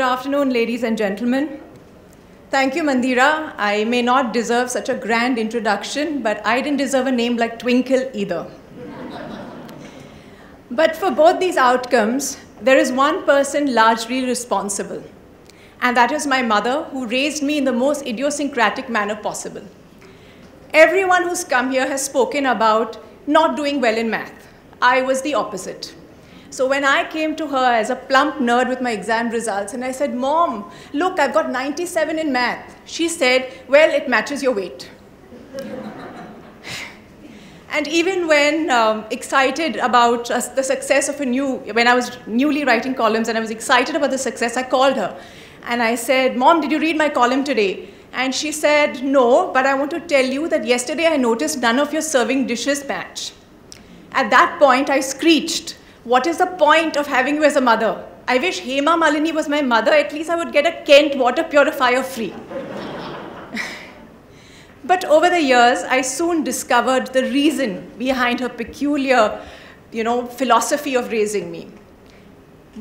afternoon, ladies and gentlemen. Thank you, Mandira. I may not deserve such a grand introduction, but I didn't deserve a name like Twinkle either. But for both these outcomes, there is one person largely responsible, and that is my mother, who raised me in the most idiosyncratic manner possible. Everyone who's come here has spoken about not doing well in math. I was the opposite. So when I came to her as a plump nerd with my exam results, and I said, "Mom, look, I've got 97 in math," she said, "Well, it matches your weight." And even when excited about the success of when I was newly writing columns and I was excited about the success, I called her. And I said, "Mom, did you read my column today?" And she said, "No, but I want to tell you that yesterday I noticed none of your serving dishes match." At that point, I screeched, "What is the point of having you as a mother? I wish Hema Malini was my mother. At least I would get a Kent water purifier free." But over the years, I soon discovered the reason behind her peculiar, philosophy of raising me.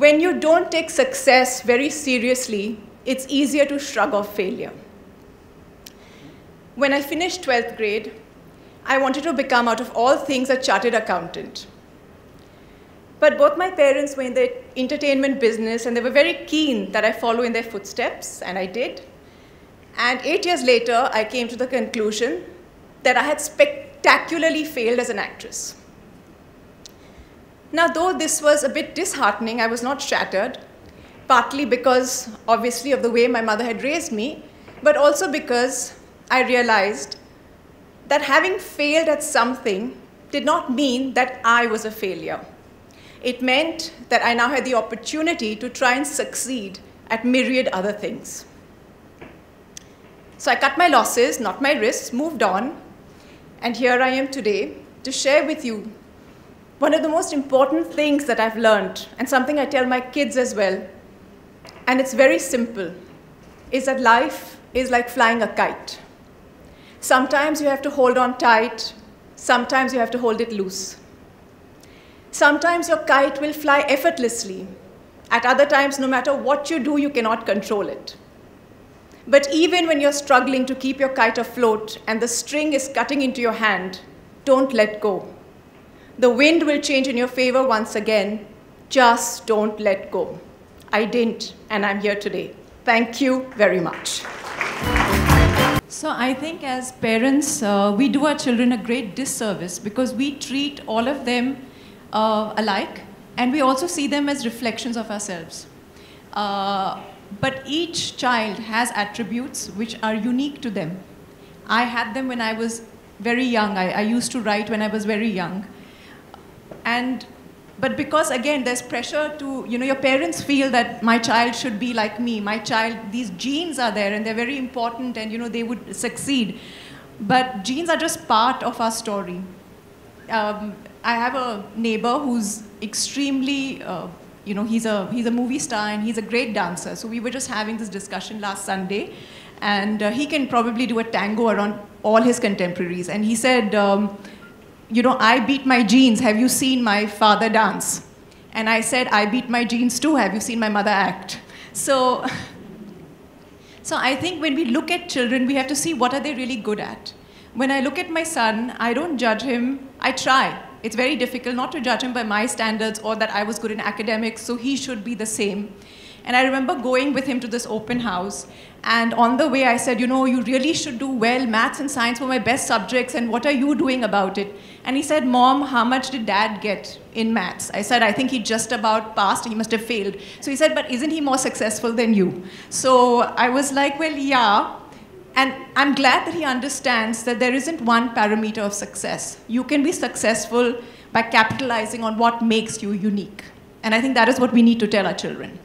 When you don't take success very seriously, it's easier to shrug off failure. When I finished 12th grade, I wanted to become, out of all things, a chartered accountant. But both my parents were in the entertainment business, and they were very keen that I follow in their footsteps, and I did. And 8 years later, I came to the conclusion that I had spectacularly failed as an actress. Now, though this was a bit disheartening, I was not shattered, partly because, obviously, of the way my mother had raised me, but also because I realized that having failed at something did not mean that I was a failure. It meant that I now had the opportunity to try and succeed at myriad other things. So I cut my losses, not my risks, moved on, and here I am today to share with you one of the most important things that I've learned, and something I tell my kids as well, and it's very simple, is that life is like flying a kite. Sometimes you have to hold on tight, sometimes you have to hold it loose. Sometimes your kite will fly effortlessly. At other times, no matter what you do, you cannot control it. But even when you're struggling to keep your kite afloat and the string is cutting into your hand, don't let go. The wind will change in your favor once again. Just don't let go. I didn't, and I'm here today. Thank you very much. So I think as parents, we do our children a great disservice because we treat all of them alike, and we also see them as reflections of ourselves. But each child has attributes which are unique to them. I had them when I was very young. I used to write when I was very young. But because, again, there's pressure to, your parents feel that my child should be like me. My child, these genes are there, and they're very important, and, they would succeed. But genes are just part of our story. I have a neighbor who's extremely, he's a movie star and he's a great dancer. So we were just having this discussion last Sunday, and he can probably do a tango around all his contemporaries. And he said, I beat my genes. Have you seen my father dance? And I said, I beat my genes too. Have you seen my mother act? So I think when we look at children, we have to see what are they really good at. When I look at my son, I don't judge him. I try. It's very difficult not to judge him by my standards or that I was good in academics, so he should be the same. And I remember going with him to this open house, and on the way I said, you really should do well. Maths and science were my best subjects, and what are you doing about it? And he said, "Mom, how much did Dad get in maths?" I said, "I think he just about passed. He must have failed." So he said, "But isn't he more successful than you?" So I was like, well, yeah. And I'm glad that he understands that there isn't one parameter of success. You can be successful by capitalizing on what makes you unique. And I think that is what we need to tell our children.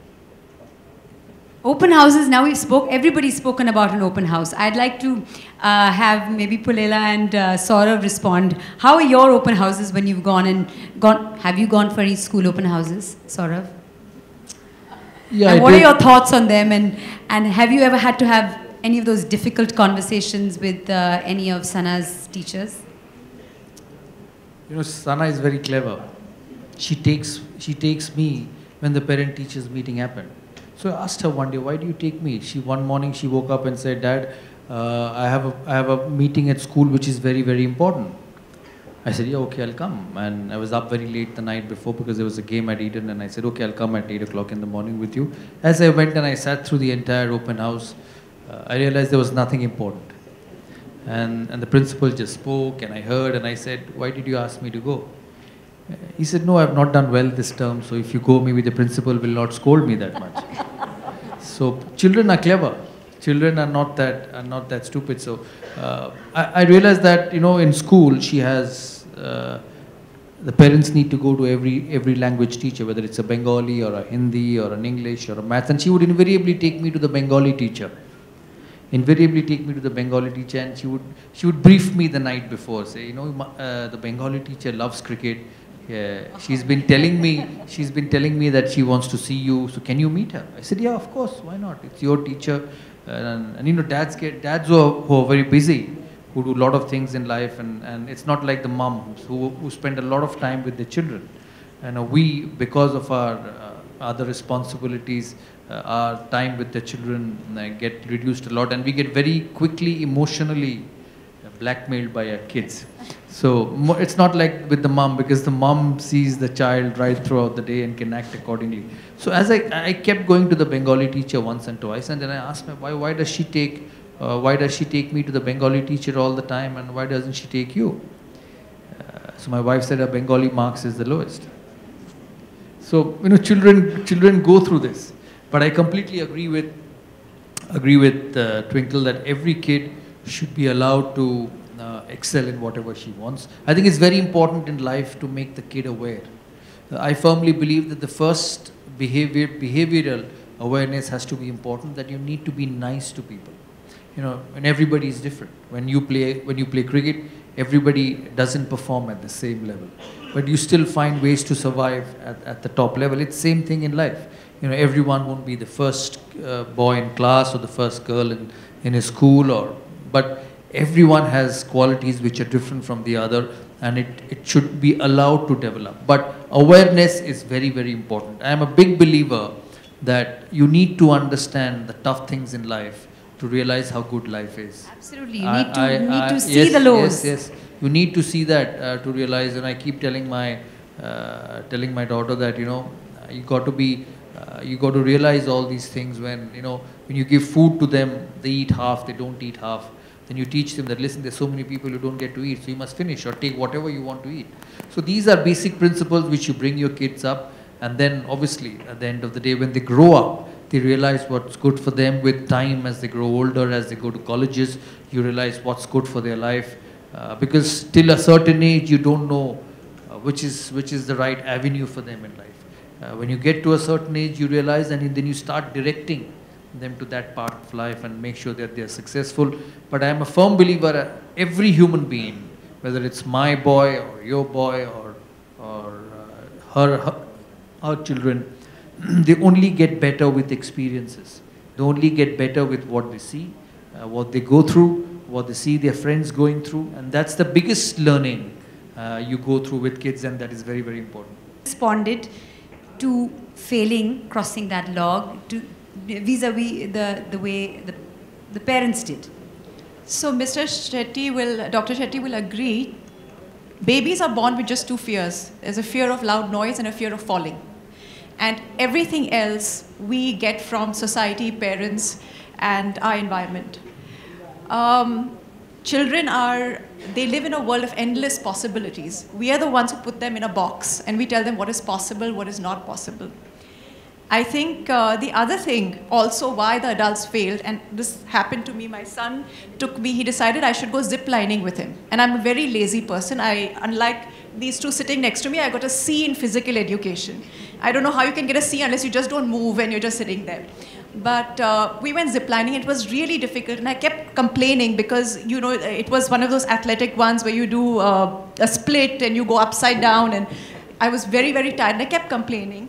Open houses, now everybody's spoken about an open house. I'd like to have maybe Pullela and Sourav respond. How are your open houses when you've gone? Have you gone for any school open houses, Sourav? Yeah, and what are your thoughts on them? And have you ever had to have any of those difficult conversations with any of Sana's teachers? Sana is very clever. She takes me when the parent-teachers meeting happened. So I asked her one day, why do you take me? One morning she woke up and said, Dad, I have a meeting at school which is very, very important. I said, yeah, okay, I'll come. And I was up very late the night before because there was a game at Eden, and I said, okay, I'll come at 8 o'clock in the morning with you. As I went and I sat through the entire open house, I realized there was nothing important. And the principal just spoke, and I heard, and I said, why did you ask me to go? He said, no, I've not done well this term, so if you go, maybe the principal will not scold me that much. So children are clever. Children are not that stupid. So I realized that, in school she has, the parents need to go to every language teacher, whether it's a Bengali or a Hindi or an English or a math, and she would invariably take me to the Bengali teacher. And she would brief me the night before, say, the Bengali teacher loves cricket. Yeah, she's been telling me that she wants to see you. So can you meet her? I said, yeah, of course. Why not? It's your teacher. And dads who are very busy, who do a lot of things in life, and it's not like the moms who spend a lot of time with their children. And we, because of our other responsibilities, our time with the children get reduced a lot, and we get very quickly emotionally blackmailed by our kids. So it's not like with the mom, because the mom sees the child right throughout the day and can act accordingly. So as I kept going to the Bengali teacher once and twice, and then I asked her, why does she take me to the Bengali teacher all the time, and why doesn't she take you? So my wife said her Bengali marks is the lowest. So children go through this, but I completely agree with Twinkle that every kid should be allowed to excel in whatever she wants. I think it's very important in life to make the kid aware. I firmly believe that the first behavioral awareness has to be important, that you need to be nice to people. And everybody is different. When you play cricket, everybody doesn't perform at the same level, but you still find ways to survive at the top level. It's the same thing in life. Everyone won't be the first boy in class or the first girl in a school, but everyone has qualities which are different from the other, and it should be allowed to develop. But awareness is very, very important. I am a big believer that you need to understand the tough things in life to realize how good life is. Absolutely. You need to see the lows. Yes. You need to see that to realize, and I keep telling my daughter that, you got to realize all these things when you give food to them, they eat half, they don't eat half. Then you teach them that, listen, there's so many people who don't get to eat, so you must finish or take whatever you want to eat. So these are basic principles which you bring your kids up, and then obviously at the end of the day, when they grow up, they realize what's good for them. With time, as they grow older, as they go to colleges, you realize what's good for their life, because till a certain age you don't know which is the right avenue for them in life. When you get to a certain age, you realize, and then you start directing them to that part of life and make sure that they are successful. But I am a firm believer, every human being, whether it's my boy or your boy or her children, they only get better with experiences. They only get better with what they see, what they go through, what they see their friends going through, and that's the biggest learning you go through with kids, and that is very, very important. Responded to failing, crossing that log, vis-a-vis the way the parents did. So Dr. Shetty will agree, babies are born with just two fears. There's a fear of loud noise and a fear of falling. And everything else we get from society, parents, and our environment. Children they live in a world of endless possibilities. We are the ones who put them in a box, and we tell them what is possible, what is not possible. I think the other thing also why the adults failed, and this happened to me, my son he decided I should go zip lining with him. And I'm a very lazy person. Unlike these two sitting next to me, I got a C in physical education. I don't know how you can get a C unless you just don't move and you're just sitting there. But we went ziplining. It was really difficult, and I kept complaining because, it was one of those athletic ones where you do a split and you go upside down, and I was very, very tired, and I kept complaining.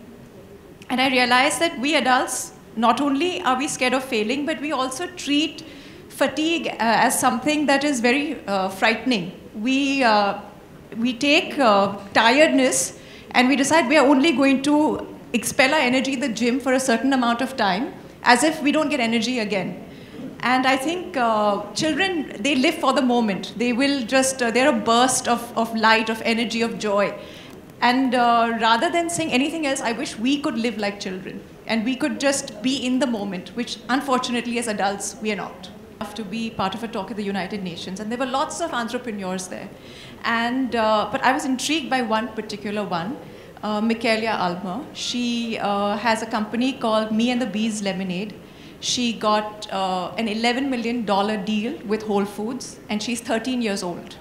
And I realized that we adults, not only are we scared of failing, but we also treat fatigue as something that is very frightening. We take tiredness, and we decide we are only going to expel our energy in the gym for a certain amount of time, as if we don't get energy again. And I think children, they live for the moment. They will just, they're a burst of light, of energy, of joy. And rather than saying anything else, I wish we could live like children. And we could just be in the moment, which unfortunately as adults, we are not. To be part of a talk at the United Nations, and there were lots of entrepreneurs there. And, but I was intrigued by one particular one, Michaela Almer. She has a company called Me and the Bees Lemonade. She got an $11 million deal with Whole Foods, and she's 13 years old.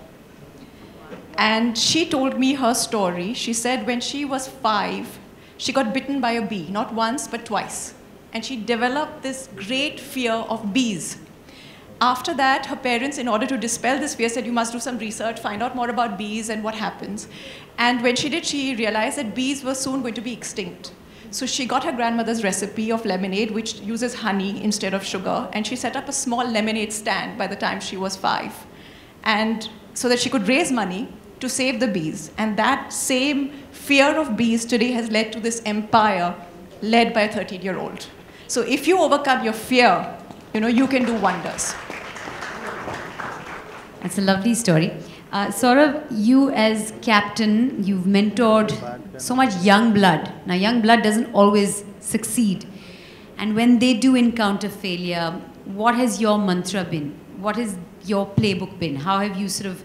And she told me her story. She said when she was 5, she got bitten by a bee, not once, but twice. And she developed this great fear of bees. After that, her parents, in order to dispel this fear, said, you must do some research, find out more about bees and what happens. And when she did, she realized that bees were soon going to be extinct. So she got her grandmother's recipe of lemonade, which uses honey instead of sugar, and she set up a small lemonade stand by the time she was 5. And so that she could raise money to save the bees. And that same fear of bees today has led to this empire led by a 13-year-old. So if you overcome your fear, you can do wonders. That's a lovely story. Sourav, you as captain, you've mentored so much young blood. Now, young blood doesn't always succeed. And when they do encounter failure, what has your mantra been? What has your playbook been? How have you sort of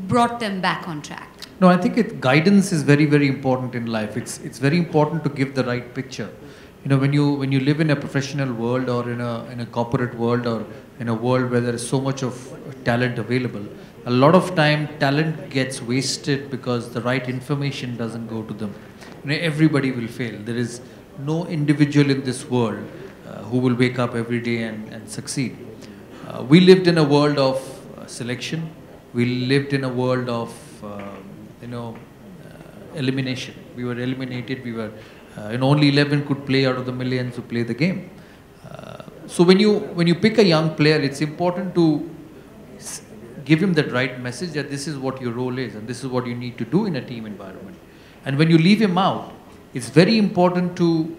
brought them back on track? No, I think guidance is very, very important in life. It's very important to give the right picture. When you live in a professional world or in a corporate world or in a world where there is so much of talent available, a lot of time talent gets wasted because the right information doesn't go to them. Everybody will fail. There is no individual in this world who will wake up every day and succeed. We lived in a world of selection. We lived in a world of elimination. We were eliminated. We were only 11 could play out of the millions who play the game. So when you pick a young player, it's important to give him that right message that this is what your role is and this is what you need to do in a team environment. And when you leave him out, it's very important to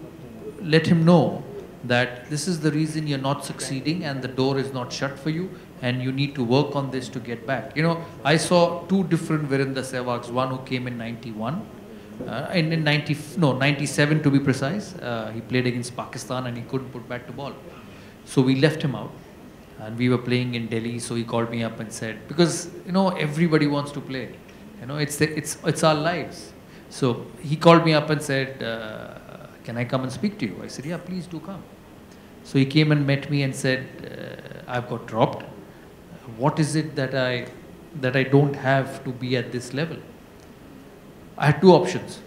let him know that this is the reason you're not succeeding and the door is not shut for you and you need to work on this to get back. I saw 2 different Virendra Sehwags, one who came in 91, in 97 to be precise. He played against Pakistan and he couldn't put back the ball. So we left him out. And we were playing in Delhi, so he called me up and said, because, everybody wants to play. It's our lives. So he called me up and said, can I come and speak to you? I said, yeah, please do come. So he came and met me and said, I've got dropped. What is it that I don't have to be at this level? I had 2 options.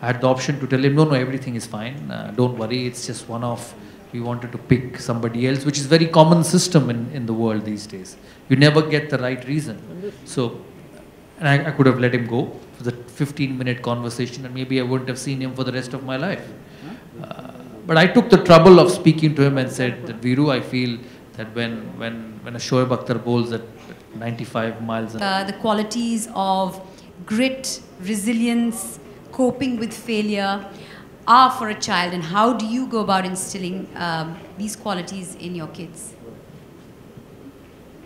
I had the option to tell him, no, everything is fine. Don't worry, it's just one-off. We wanted to pick somebody else, which is very common system in the world these days. You never get the right reason. So, and I could have let him go for the 15-minute conversation and maybe I wouldn't have seen him for the rest of my life. But I took the trouble of speaking to him and said that, Viru, I feel that when a Shoaib Akhtar bowls at 95 miles an hour. The qualities of grit, resilience, coping with failure are for a child, and how do you go about instilling these qualities in your kids?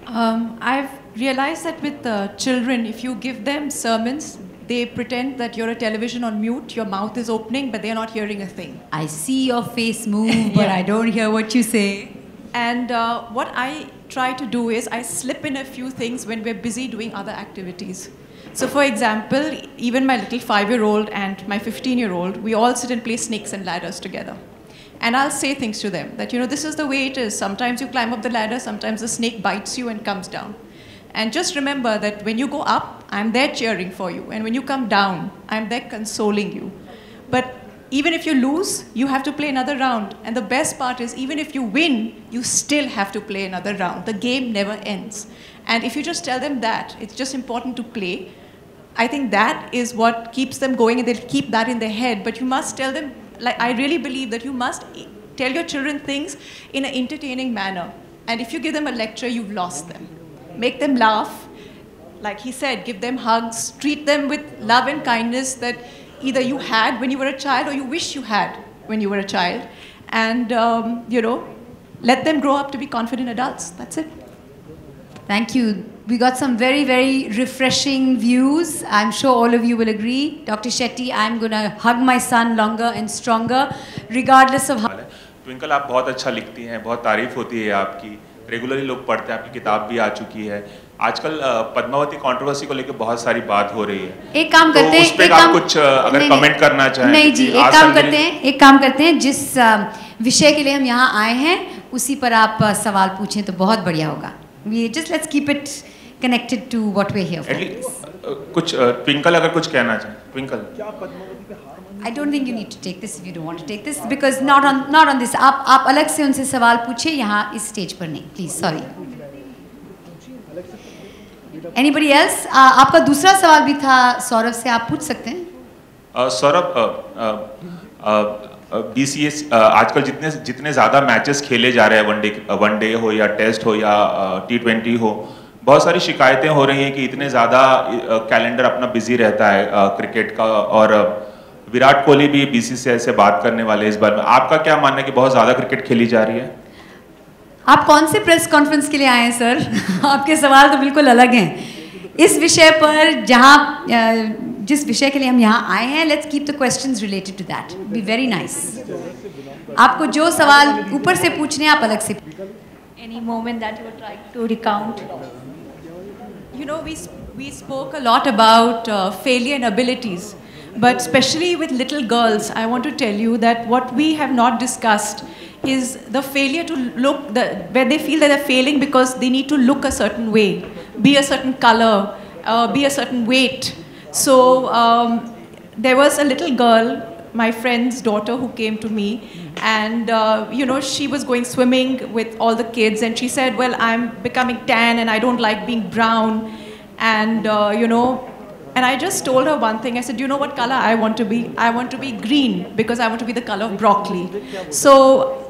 I've realized that with children, if you give them sermons, they pretend that you're a television on mute, your mouth is opening, but they're not hearing a thing. I see your face move, but I don't hear what you say. And what I try to do is I slip in a few things when we're busy doing other activities. So for example, even my little 5-year-old and my 15-year-old, we all sit and play snakes and ladders together. And I'll say things to them that, this is the way it is. Sometimes you climb up the ladder, sometimes the snake bites you and comes down. And just remember that when you go up, I'm there cheering for you. And when you come down, I'm there consoling you. But even if you lose, you have to play another round. And the best part is, even if you win, you still have to play another round. The game never ends. And if you just tell them that, it's just important to play, I think that is what keeps them going, and they'll keep that in their head. But you must tell them, like, I really believe that you must tell your children things in an entertaining manner. And if you give them a lecture, you've lost them. Make them laugh. Like he said, give them hugs. Treat them with love and kindness, that either you had when you were a child or you wish you had when you were a child. And, you know, let them grow up to be confident adults. That's it. Thank you. We got some very, very refreshing views. I'm sure all of you will agree. Dr. Shetty, I'm going to hug my son longer and stronger, regardless of how... twinkle, आप बहुत अच्छा लिखती हैं, बहुत तारीफ होती है आपकी, रेगुलरली लोग पढ़ते हैं, आपकी किताब भी आ चुकी है। आजकल पद्मावती कंट्रोवर्सी को लेकर बहुत सारी बात हो रही है। एक काम करते हैं, उस पे आप कुछ अगर कमेंट करना चाहें। नहीं जी, एक काम करते हैं, जिस विषय के लिए हम यहाँ आए हैं, उसी पर आप सवाल पूछें तो बहुत बढ़िया होगा। Let's keep it connected to what we're here for. कुछ ट्विंकल अगर कुछ कहना चाहें, twinkle. I don't think you need to take this if you don't want to take this, because not on this. आप अलग से उनसे सवाल पूछिए, यहाँ इस स्टेज पर नहीं, please. Sorry. Anybody else? आपका दूसरा सवाल भी था सौरभ से, आप पूछ सकते हैं। सौरभ, BCS आजकल जितने ज़्यादा मैचेस खेले जा रहे हैं, वनडे हो या टेस्ट हो या T20 हो, बहुत सारी शिकायतें हो रही हैं कि इतने ज़्यादा कैलेंडर अपना बिजी रहता है क्रिकेट का, और विराट कोहली भी BCCI से बात करने वाले इस बार में। आपका क्या मानना है कि बहुत ज़्यादा क्रिकेट खेली जा रही है? आप कौन से प्रेस कॉन्फ्रेंस के लिए आए हैं सर? आपके सवाल तो बिल्कुल अलग हैं। इस विषय पर जिस विषय के लिए हम यहाँ आए हैं, let's keep the questions related to that, be very nice. आपको जो सवाल ऊपर से पूछने आप अलग से। Any moment that you would like to recount? You know, we spoke a lot about failure and abilities, but especially with little girls, I want to tell you that what we have not discussed is the failure to look, where they feel that they're failing because they need to look a certain way, be a certain color, be a certain weight. So there was a little girl, my friend's daughter, who came to me, and you know, she was going swimming with all the kids, and she said, well, I'm becoming tan and I don't like being brown, and you know, and I just told her one thing. I said, you know what color I want to be? I want to be green, because I want to be the color of broccoli. So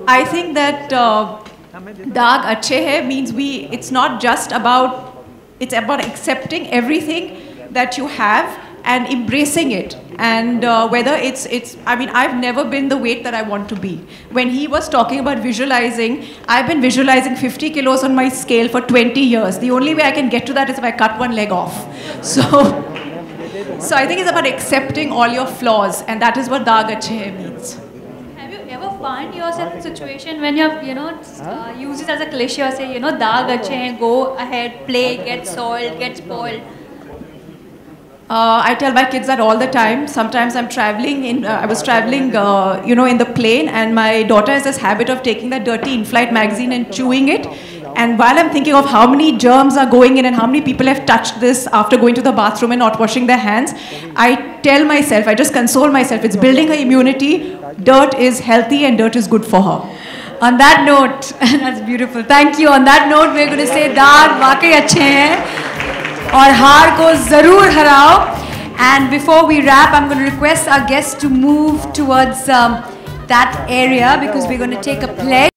I think that daag achhe hai means it's not just about, it's about accepting everything that you have and embracing it. And whether I mean, I've never been the weight that I want to be. When he was talking about visualizing, I've been visualizing 50 kilos on my scale for 20 years. The only way I can get to that is if I cut one leg off. So I think it's about accepting all your flaws, and that is what daag achhe hai means. Have you ever found yourself in a situation when you have, you know, use it as a cliche or say, you know, daag achhe hain, go ahead, play, get soiled, get spoiled? I tell my kids that all the time. Sometimes I'm traveling I was traveling, you know, in the plane, and my daughter has this habit of taking that dirty in-flight magazine and chewing it. And while I'm thinking of how many germs are going in and how many people have touched this after going to the bathroom and not washing their hands, I tell myself, I just console myself, it's building her immunity. Dirt is healthy and dirt is good for her. On that note, that's beautiful. Thank you. On that note, we're going to say daag वाकई अच्छे हैं और हार को ज़रूर हराओ. And before we wrap, I'm going to request our guests to move towards that area because we're going to take a pledge.